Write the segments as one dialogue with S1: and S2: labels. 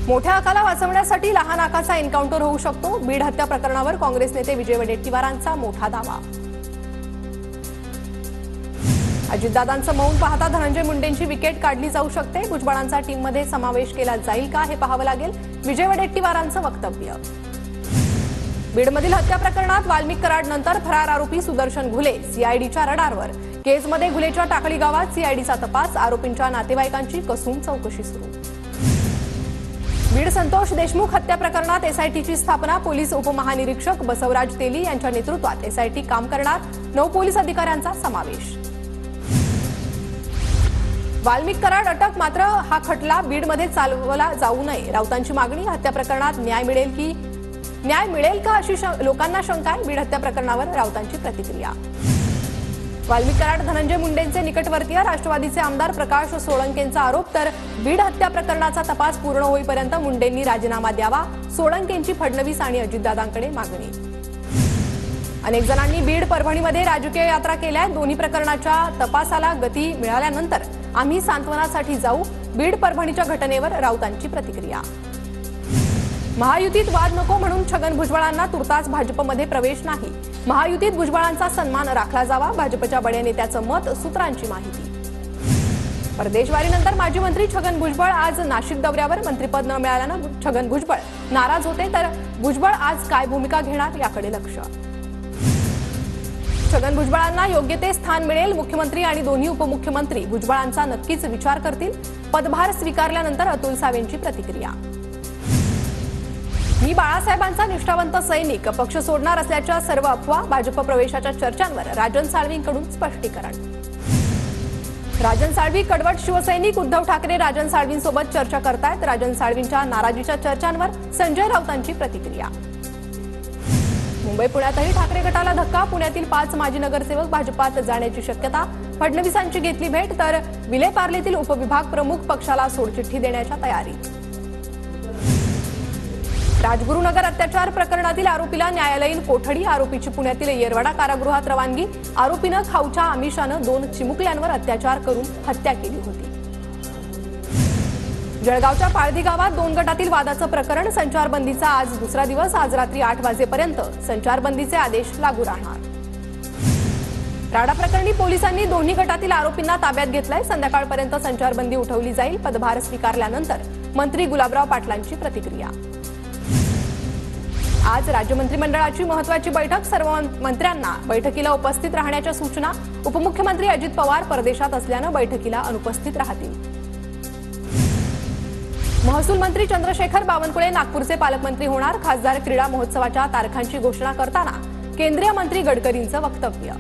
S1: मोठ्या आकाला वाचवण्यासाठी लहान आकाचा एन्काउंटर होऊ शकतो. बीड हत्या प्रकरणावर काँग्रेस नेते विजय वडेट्टीवारांचा मोठा दावा. अजितदादांचं मौन पाहता धनंजय मुंडेंची विकेट काढली जाऊ शकते. भुजबळांचा टीममध्ये समावेश केला जाईल का हे पाहावं लागेल. विजय वडेट्टीवारांचं वक्तव्य. बीडमधील हत्या प्रकरणात वाल्मिक कराडनंतर फरार आरोपी सुदर्शन घुले सीआयडीच्या रडारवर. केसमध्ये घुलेच्या टाकळी गावात सीआयडीचा तपास. आरोपींच्या नातेवाईकांची कसून चौकशी सुरू. बीड संतोष देशमुख हत्या प्रकरणात एसआयटीची स्थापना. पोलीस उपमहानिरीक्षक बसवराज तेली यांच्या नेतृत्वात एसआयटी काम करणार. 9 पोलीस अधिकाऱ्यांचा समावेश. वाल्मिक कराड अटक. मात्र हा खटला बीडमध्ये चालवला जाऊ नये. राऊतांची मागणी. हत्या प्रकरणात न्याय मिळेल का अशी लोकांना शंका आहे. बीड हत्या प्रकरणावर राऊतांची प्रतिक्रिया. वाल्मिक कराड धनंजय मुंडेंचे निकटवर्तीय. राष्ट्रवादीचे आमदार प्रकाश सोळंकेंचा आरोप. तर बीड हत्या प्रकरणाचा तपास पूर्ण होईपर्यंत मुंडेंनी राजीनामा द्यावा. सोळंकेंची फडणवीस आणि अजितदादांकडे मागणी. अनेक जणांनी बीड परभणीमध्ये राजकीय यात्रा केल्या. दोन्ही प्रकरणाच्या तपासाला गती मिळाल्यानंतर आम्ही सांत्वनासाठी जाऊ. बीड परभणीच्या घटनेवर राऊतांची प्रतिक्रिया. महायुतीत वाद नको म्हणून छगन भुजबळांना तुर्तास भाजपमध्ये प्रवेश नाही. महायुतीत भुजबळांचा सन्मान राखला जावा. भाजपच्या बड्या नेत्याचं मत. सूत्रांची माहिती. परदेशवारीनंतर माजी मंत्री छगन भुजबळ आज नाशिक दौऱ्यावर. मंत्रिपद न मिळाल्यानं छगन भुजबळ नाराज होते. तर भुजबळ आज काय भूमिका घेणार याकडे लक्ष. छगन भुजबळांना योग्य ते स्थान मिळेल. मुख्यमंत्री आणि दोन्ही उपमुख्यमंत्री भुजबळांचा नक्कीच विचार करतील. पदभार स्वीकारल्यानंतर अतुल सावेंची प्रतिक्रिया. मी बाळासाहेबांचा निष्ठावंत सैनिक. पक्ष सोडणार असल्याच्या सर्व अफवा. भाजप प्रवेशाच्या चर्चांवर राजन साळवींकडून स्पष्टीकरण. राजन साळवी कडवट शिवसैनिक. उद्धव ठाकरे राजन साळवींसोबत चर्चा करतायत. राजन साळवींच्या नाराजीच्या चर्चांवर संजय राऊतांची प्रतिक्रिया. मुंबई पुण्यातही ठाकरे गटाला धक्का. पुण्यातील 5 माजी नगरसेवक भाजपात जाण्याची शक्यता. फडणवीसांची घेतली भेट. तर विलेपार्लेतील उपविभाग प्रमुख पक्षाला सोडचिठ्ठी देण्याच्या तयारीत. राजगुरुनगर अत्याचार प्रकरणातील आरोपीला न्यायालयीन कोठडी. आरोपीची पुण्यातील येरवाडा कारागृहात रवानगी. आरोपीनं खाऊच्या आमिषानं 2 चिमुकल्यांवर अत्याचार करून हत्या केली होती. जळगावच्या पाळधी गावात 2 गटातील वादाचं प्रकरण. संचारबंदीचा आज दुसरा दिवस. आज रात्री 8 वाजेपर्यंत संचारबंदीचे आदेश लागू राहणार. राडा प्रकरणी पोलिसांनी दोन्ही गटातील आरोपींना ताब्यात घेतलंय. संध्याकाळपर्यंत संचारबंदी उठवली जाईल. पदभार स्वीकारल्यानंतर मंत्री गुलाबराव पाटलांची प्रतिक्रिया. आज राज्य मंत्रिमंडळाची महत्त्वाची बैठक. सर्व मंत्र्यांना बैठकीला उपस्थित राहण्याच्या सूचना. उपमुख्यमंत्री अजित पवार परदेशात असल्यानं बैठकीला अनुपस्थित राहतील. महसूल मंत्री चंद्रशेखर बावनकुळे नागपूरचे पालकमंत्री होणार. खासदार क्रीडा महोत्सवाच्या तारखांची घोषणा करताना केंद्रीय मंत्री गडकरींचं वक्तव्य.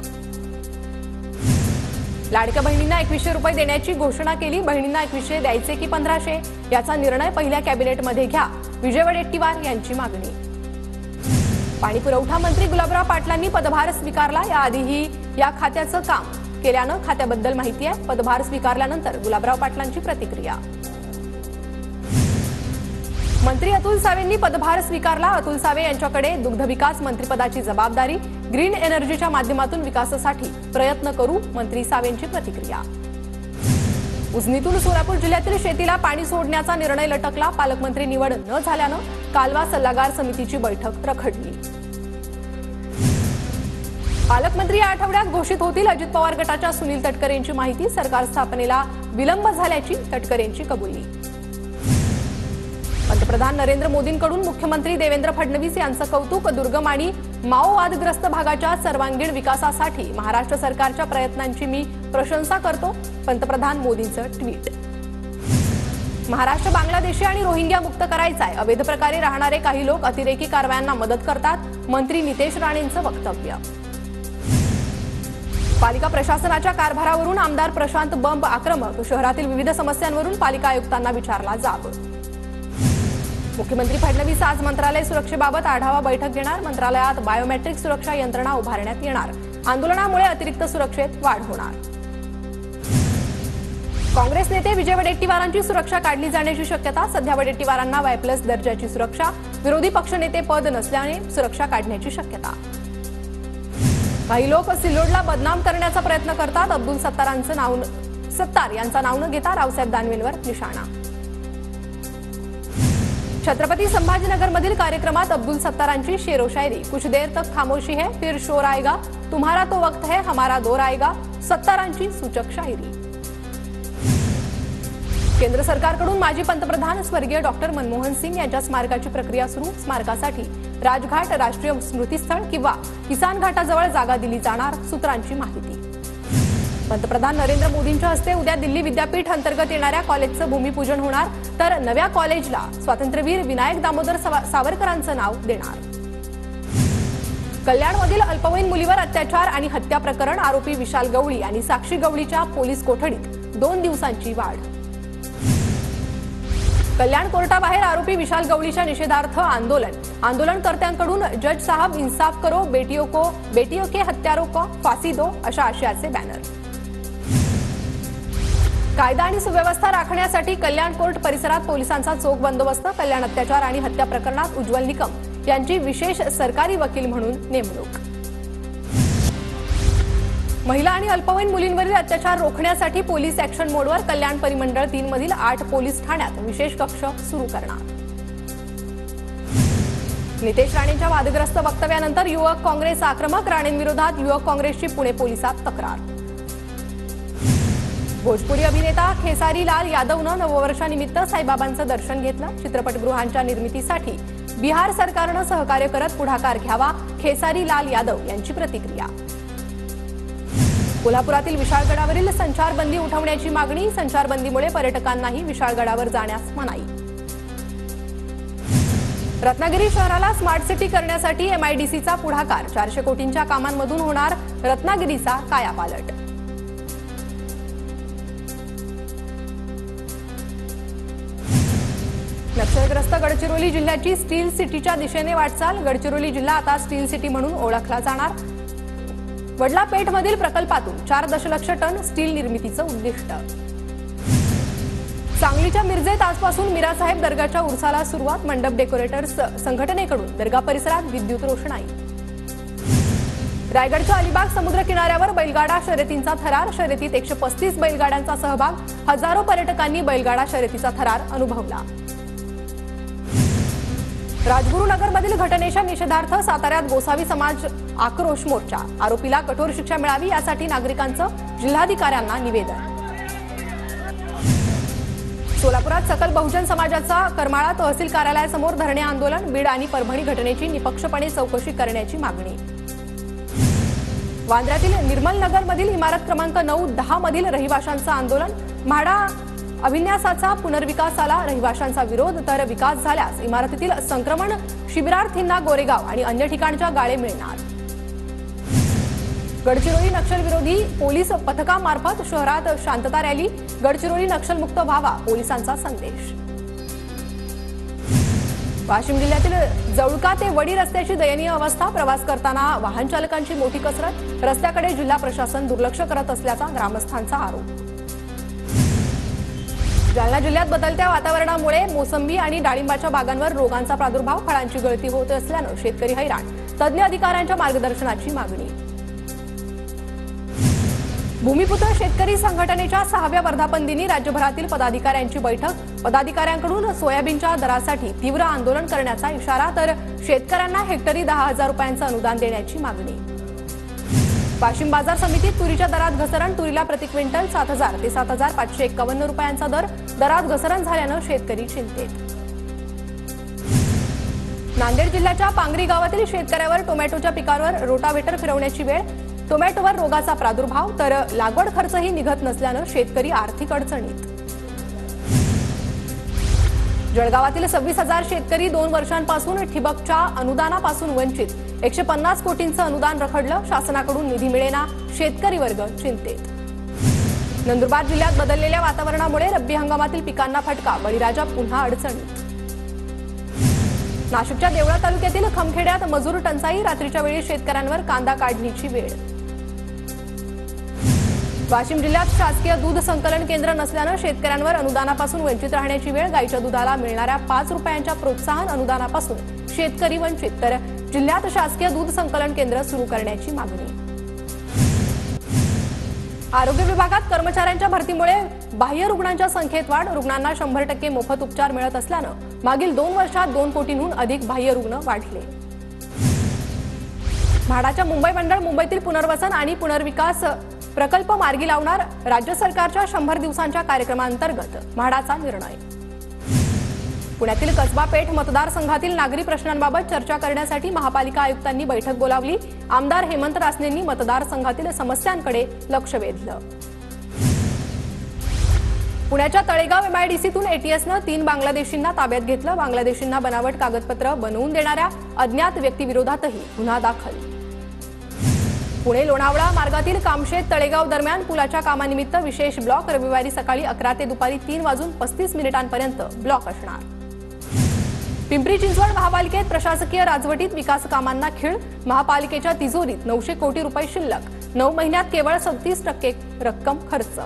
S1: लाडक्या बहिणींना 2100 रुपये देण्याची घोषणा केली. बहिणींना 2100 द्यायचे की 1500 याचा निर्णय पहिल्या कॅबिनेटमध्ये घ्या. विजय वडेट्टीवार यांची मागणी. पाणी पुरवठा मंत्री गुलाबराव पाटलांनी पदभार स्वीकारला. याआधीही या खात्याचं काम केल्यानं खात्याबद्दल माहिती आहे. पदभार स्वीकारल्यानंतर गुलाबराव पाटलांची प्रतिक्रिया. मंत्री अतुल सावेंनी पदभार स्वीकारला. अतुल सावे यांच्याकडे दुग्धविकास मंत्रिपदाची जबाबदारी. ग्रीन एनर्जीच्या माध्यमातून विकासासाठी प्रयत्न करू. मंत्री सावेंची प्रतिक्रिया. उजनीतून सोलापूर जिल्ह्यातील शेतीला पाणी सोडण्याचा निर्णय लटकला. पालकमंत्री निवड न झाल्यानं कालवा सल्लागार समितीची बैठक रखडली. पालकमंत्री या आठवड्यात घोषित होतील. अजित पवार गटाच्या सुनील तटकरेंची माहिती. सरकार स्थापनेला विलंब झाल्याची तटकरेंची कबुली. पंतप्रधान नरेंद्र मोदींकडून मुख्यमंत्री देवेंद्र फडणवीस यांचं कौतुक. दुर्गम आणि माओवादग्रस्त भागाच्या सर्वांगीण विकासासाठी महाराष्ट्र सरकारच्या प्रयत्नांची मी प्रशंसा करतो. पंतप्रधान मोदींचं ट्विट. महाराष्ट्र बांगलादेशी आणि रोहिंग्या मुक्त करायचा आहे. अवैध प्रकारे राहणारे काही लोक अतिरेकी कारवायांना मदत करतात. मंत्री नितेश राणेंचं वक्तव्य. पालिका प्रशासनाच्या कारभारावरून आमदार प्रशांत बंब आक्रमक. शहरातील विविध समस्यांवरून पालिका आयुक्तांना विचारला जाब. मुख्यमंत्री फडणवीस आज मंत्रालय सुरक्षेबाबत आढावा बैठक घेणार. मंत्रालयात बायोमेट्रिक सुरक्षा यंत्रणा उभारण्यात येणार. आंदोलनामुळे अतिरिक्त सुरक्षेत वाढ होणार. काँग्रेस नेते विजय वडेट्टीवारांची सुरक्षा काढली जाण्याची शक्यता. सध्या वडेट्टीवारांना Y+ दर्जाची सुरक्षा. विरोधी पक्षनेते पद नसल्याने सुरक्षा काढण्याची शक्यता. काही लोक सिल्लोडला बदनाम करण्याचा प्रयत्न करतात. अब्दुल सत्तार यांचं नाव न घेता रावसाहेब दानवेंवर निशाणा. छत्रपती संभाजीनगरमधील कार्यक्रमात अब्दुल सत्तारांची शेरो शायरी। कुछ देर तक खामोशी है फिर शोर आएगा, तुम्हारा तो वक्त है हमारा दौर आएगा, सत्तारांची सूचक शायरी। केंद्र सरकारकडून माजी पंतप्रधान स्वर्गीय डॉक्टर मनमोहन सिंग यांच्या स्मारकाची प्रक्रिया सुरू। स्मारकासाठी राजघाट, राष्ट्रीय स्मृतीस्थळ किंवा किसान घाटाजवळ जागा दिली जाणार, सूत्रांची माहिती। पंतप्रधान नरेंद्र मोदींच्या हस्ते उद्या दिल्ली विद्यापीठ अंतर्गत येणाऱ्या कॉलेजचं भूमिपूजन होणार, तर नव्या कॉलेजला स्वातंत्र्यवीर विनायक दामोदर सावरकरांचं नाव देणार। कल्याणमधील अल्पवयीन मुलीवर अत्याचार आणि हत्या प्रकरण, आरोपी विशाल गवळी आणि साक्षी गवळीच्या पोलीस कोठडीत 2 दिवसांची वाढ। कल्याण कोर्टाबाहेर आरोपी विशाल गवळीच्या निषेधार्थ आंदोलनकर्त्यांकडून जज साहब इंसाफ करो, बेटियों के हत्यारों को फांसी दो अशा आशयाचे बॅनर। कायदा आणि सुव्यवस्था राखण्यासाठी कल्याण कोर्ट परिसरात पोलिसांचा चोख बंदोबस्त। कल्याण अत्याचार आणि हत्या प्रकरणात उज्ज्वल निकम यांची विशेष सरकारी वकील म्हणून नेमणूक। महिला आणि अल्पवयीन मुलींवरील अत्याचार रोखण्यासाठी पोलीस ऍक्शन मोडवर कल्याण परिमंडळ 3 मधील 8 पोलीस ठाण्यात विशेष कक्ष सुरू करणार। नितेश राणेंच्या वादग्रस्त वक्तव्यानंतर युवक काँग्रेस आक्रमक, राणेंविरोधात युवक काँग्रेसची पुणे पोलिसात तक्रार। भोजपुरी अभिनेता खेसारी लाल यादवनं नववर्षानिमित्त साईबाबांचं दर्शन घेतलं। चित्रपटगृहांच्या निर्मितीसाठी बिहार सरकारनं सहकार्य करत पुढाकार घ्यावा, खेसारी लाल यादव यांची प्रतिक्रिया। कोल्हापुरातील विशाळगडावरील संचारबंदी उठवण्याची मागणी, संचारबंदीमुळे पर्यटकांनाही विशाळगडावर जाण्यास मनाई। रत्नागिरी शहराला स्मार्ट सिटी करण्यासाठी MIDCचा पुढाकार, 400 कोटींच्या कामांमधून होणार रत्नागिरीचा कायापालट। नक्षलग्रस्त गडचिरोली जिल्ह्याची स्टील सिटीच्या दिशेने वाटचाल, गडचिरोली जिल्हा आता स्टील सिटी म्हणून ओळखला जाणार। वडलापेठमधील प्रकल्पातून 4 दशलक्ष टन स्टील निर्मितीचं उद्दिष्ट। सांगलीच्या मिरजेत आजपासून मीरासाहेब दर्गाच्या उर्साला सुरुवात, मंडप डेकोरेटर्स संघटनेकडून दर्गा परिसरात विद्युत रोषणाई। रायगडच्या अलिबाग समुद्र किनाऱ्यावर बैलगाडा शर्यतींचा थरार, शर्यतीत 135 बैलगाड्यांचा सहभाग, हजारो पर्यटकांनी बैलगाडा शर्यतीचा थरार अनुभवला। राजगुरुनगरमधील घटनेच्या निषेधार्थ साताऱ्यात गोसावी समाज आक्रोश मोर्चा, आरोपीला कठोर शिक्षा मिळावी यासाठी नागरिकांचं जिल्हाधिकाऱ्यांना निवेदन। सोलापुरात सकल बहुजन समाजाचा करमाळा तहसील कार्यालयासमोर धरणे आंदोलन, बीड आणि परभणी घटनेची निपक्षपणे चौकशी करण्याची मागणी। वांद्र्यातील निर्मल नगरमधील इमारत क्रमांक 9-10 मधील रहिवाशांचं आंदोलन, म्हाडा अभिन्यासाचा पुनर्विकासाला रहिवाशांचा विरोध, तर विकास झाल्यास इमारतीतील संक्रमण शिबिरार्थींना गोरेगाव आणि अन्य ठिकाणच्या गाळे मिळणार। गडचिरोली नक्षलविरोधी पोलीस पथकामार्फत शहरात शांतता रॅली, गडचिरोली नक्षलमुक्त व्हावा पोलिसांचा संदेश। वाशिम जिल्ह्यातील जवळका ते वडी रस्त्याची दयनीय अवस्था, प्रवास करताना वाहन चालकांची मोठी कसरत, रस्त्याकडे जिल्हा प्रशासन दुर्लक्ष करत असल्याचा ग्रामस्थांचा आरोप। जालना जिल्ह्यात बदलत्या वातावरणामुळे मोसंबी आणि डाळिंबाच्या बागांवर रोगांचा प्रादुर्भाव, फळांची गळती होत असल्यानं शेतकरी हैराण, तज्ज्ञ अधिकाऱ्यांच्या मार्गदर्शनाची मागणी। भूमिपुत्र शेतकरी संघटनेच्या 6व्या वर्धापन दिनी राज्यभरातील पदाधिकाऱ्यांची बैठक, पदाधिकाऱ्यांकडून सोयाबीनच्या दरासाठी तीव्र आंदोलन करण्याचा इशारा, तर शेतकऱ्यांना हेक्टरी 10,000 रुपयांचं अनुदान देण्याची मागणी। वाशिम बाजार समितीत तुरीच्या दरात घसरण, तुरीला प्रति क्विंटल 7,000 ते 7,551 रुपयांचा दरात घसरण झाल्यानं शेतकरी चिंतेत। नांदेड जिल्ह्याच्या पांगरी गावातील शेतकऱ्यावर टोमॅटोच्या पिकावर रोटावेटर फिरवण्याची वेळ, टोमॅटोवर रोगाचा प्रादुर्भाव, तर लागवड खर्चही निघत नसल्यानं शेतकरी आर्थिक अडचणीत। जळगावातील 26,000 शेतकरी 2 वर्षांपासून ठिबकच्या अनुदानापासून वंचित, 150 कोटींचं अनुदान रखडलं, शासनाकडून निधी मिळेना, शेतकरी वर्ग चिंतेत। नंदुरबार जिल्ह्यात बदललेल्या वातावरणामुळे रब्बी हंगामातील पिकांना फटका, बळीराजा पुन्हा अडचणीत। नाशिकच्या देवळा तालुक्यातील खमखेड्यात मजूर टंचाई, रात्रीच्या वेळी शेतकऱ्यांवर कांदा काढणीची वेळ। वाशिम जिल्ह्यात शासकीय दूध संकलन केंद्र नसल्यानं शेतकऱ्यांवर अनुदानापासून वंचित राहण्याची वेळ, गाईच्या दुधाला मिळणाऱ्या 5 रुपयांच्या प्रोत्साहन अनुदानापासून शेतकरी वंचित, तर जिल्ह्यात शासकीय दूध संकलन केंद्र सुरू करण्याची मागणी। आरोग्य विभागात कर्मचाऱ्यांच्या भरतीमुळे बाह्य रुग्णांच्या संख्येत वाढ, रुग्णांना 100% मोफत उपचार मिळत असल्यानं मागील 2 वर्षात 2 कोटींहून अधिक बाह्य रुग्ण वाढले. म्हाडाच्या मुंबई मंडळ मुंबईतील पुनर्वसन आणि पुनर्विकास प्रकल्प मार्गी लावणार, राज्य सरकारच्या 100 दिवसांच्या कार्यक्रमांतर्गत म्हाडाचा निर्णय. पुण्यातील कसबा पेठ मतदारसंघातील नागरी प्रश्नांबाबत चर्चा करण्यासाठी महापालिका आयुक्तांनी बैठक बोलावली. आमदार हेमंत रासनेंनी मतदारसंघातील समस्यांकडे लक्ष वेधलं. पुण्याच्या तळेगाव MIDCतून ATSनं 3 बांगलादेशींना ताब्यात घेतलं. बांगलादेशींना बनावट कागदपत्र बनवून देणाऱ्या अज्ञात व्यक्तीविरोधातही गुन्हा दाखल. पुणे लोणावळा मार्गातील कामशेत तळेगाव दरम्यान पुलाच्या कामानिमित्त विशेष ब्लॉक. रविवारी सकाळी 11 ते दुपारी 3:35 ब्लॉक असणार. पिंपरी चिंचवड महापालिकेत प्रशासकीय राजवटीत विकास कामांना खीळ. महापालिकेच्या तिजोरीत 900 कोटी रुपये शिल्लक. 9 महिन्यात केवळ 37% रक्कम खर्च.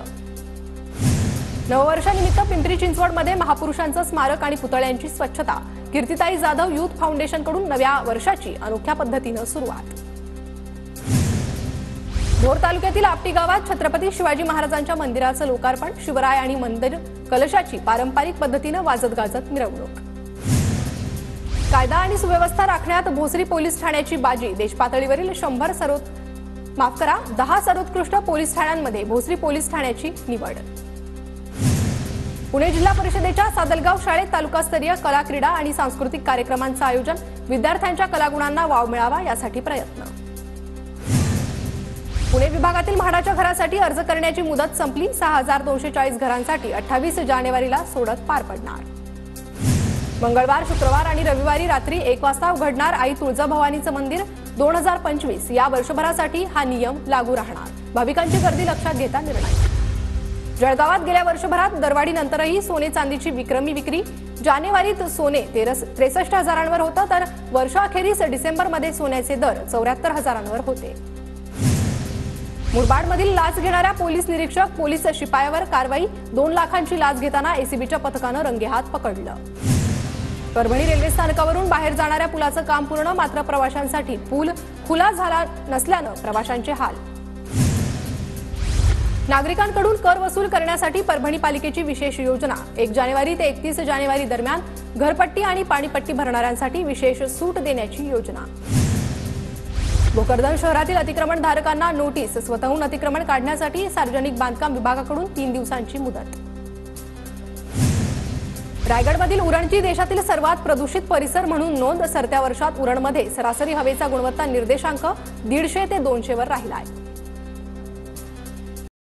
S1: नववर्षानिमित्त पिंपरी चिंचवडमध्ये महापुरुषांचं स्मारक आणि पुतळ्यांची स्वच्छता. कीर्तिताई जाधव युथ फाउंडेशनकडून नव्या वर्षाची अनोख्या पद्धतीनं सुरुवात. भोर तालुक्यातील आपटी गावात छत्रपती शिवाजी महाराजांच्या मंदिराचं लोकार्पण. शिवराय आणि मंदिर कलशाची पारंपरिक पद्धतीनं वाजत गाजत मिरवणूक. कायदा आणि सुव्यवस्था राखण्यात भोसरी पोलीस ठाण्याची बाजी. देशपातळीवरील 10 सर्वोत्कृष्ट पोलीस ठाण्यांमध्ये भोसरी पोलीस ठाण्याची निवड. पुणे जिल्हा परिषदेच्या सादलगाव शाळेत तालुकास्तरीय कला, क्रीडा आणि सांस्कृतिक कार्यक्रमांचं आयोजन. विद्यार्थ्यांच्या कलागुणांना वाव मिळावा यासाठी प्रयत्न. पुणे विभागातील म्हाडाच्या घरासाठी अर्ज करण्याची मुदत संपली. 6240 घरांसाठी 28 जानेवारीला सोडत पार पडणार. मंगळवार, शुक्रवार आणि रविवारी रात्री 1 वाजता उघडणार आई तुळजाभवानीचं मंदिर. 2025 या वर्षभरासाठी हा नियम लागू राहणार. भाविकांची गर्दी लक्षात घेता निर्णय. जळगावात गेल्या वर्षभरात दरवाढीनंतरही सोने चांदीची विक्रमी विक्री. जानेवारीत सोने 63 हजारांवर होतं, तर वर्षाअखेरीस डिसेंबरमध्ये सोन्याचे दर 74 हजारांवर होते. मुरबाडमधील लाच घेणाऱ्या पोलीस निरीक्षक, पोलीस शिपायावर कारवाई. 2 लाखांची लाच घेताना एसीबीच्या पथकानं रंगेहात पकडलं. परभणी रेल्वे स्थानकावरून बाहेर जाणाऱ्या पुलाचं काम पूर्ण, मात्र प्रवाशांसाठी पूल खुला झाला नसल्यानं प्रवाशांचे हाल. नागरिकांकडून कर वसूल करण्यासाठी परभणी पालिकेची विशेष योजना. 1 जानेवारी ते 31 जानेवारी दरम्यान घरपट्टी आणि पाणीपट्टी भरणाऱ्यांसाठी विशेष सूट देण्याची योजना. भोकरदन शहरातील अतिक्रमणधारकांना नोटीस. स्वतःहून अतिक्रमण काढण्यासाठी सार्वजनिक बांधकाम विभागाकडून 3 दिवसांची मुदत. रायगडमधील उरणची देशातील सर्वात प्रदूषित परिसर म्हणून नोंद. सरत्या वर्षात उरणमध्ये सरासरी हवेचा गुणवत्ता निर्देशांक 150 ते 200 वर राहिला आहे.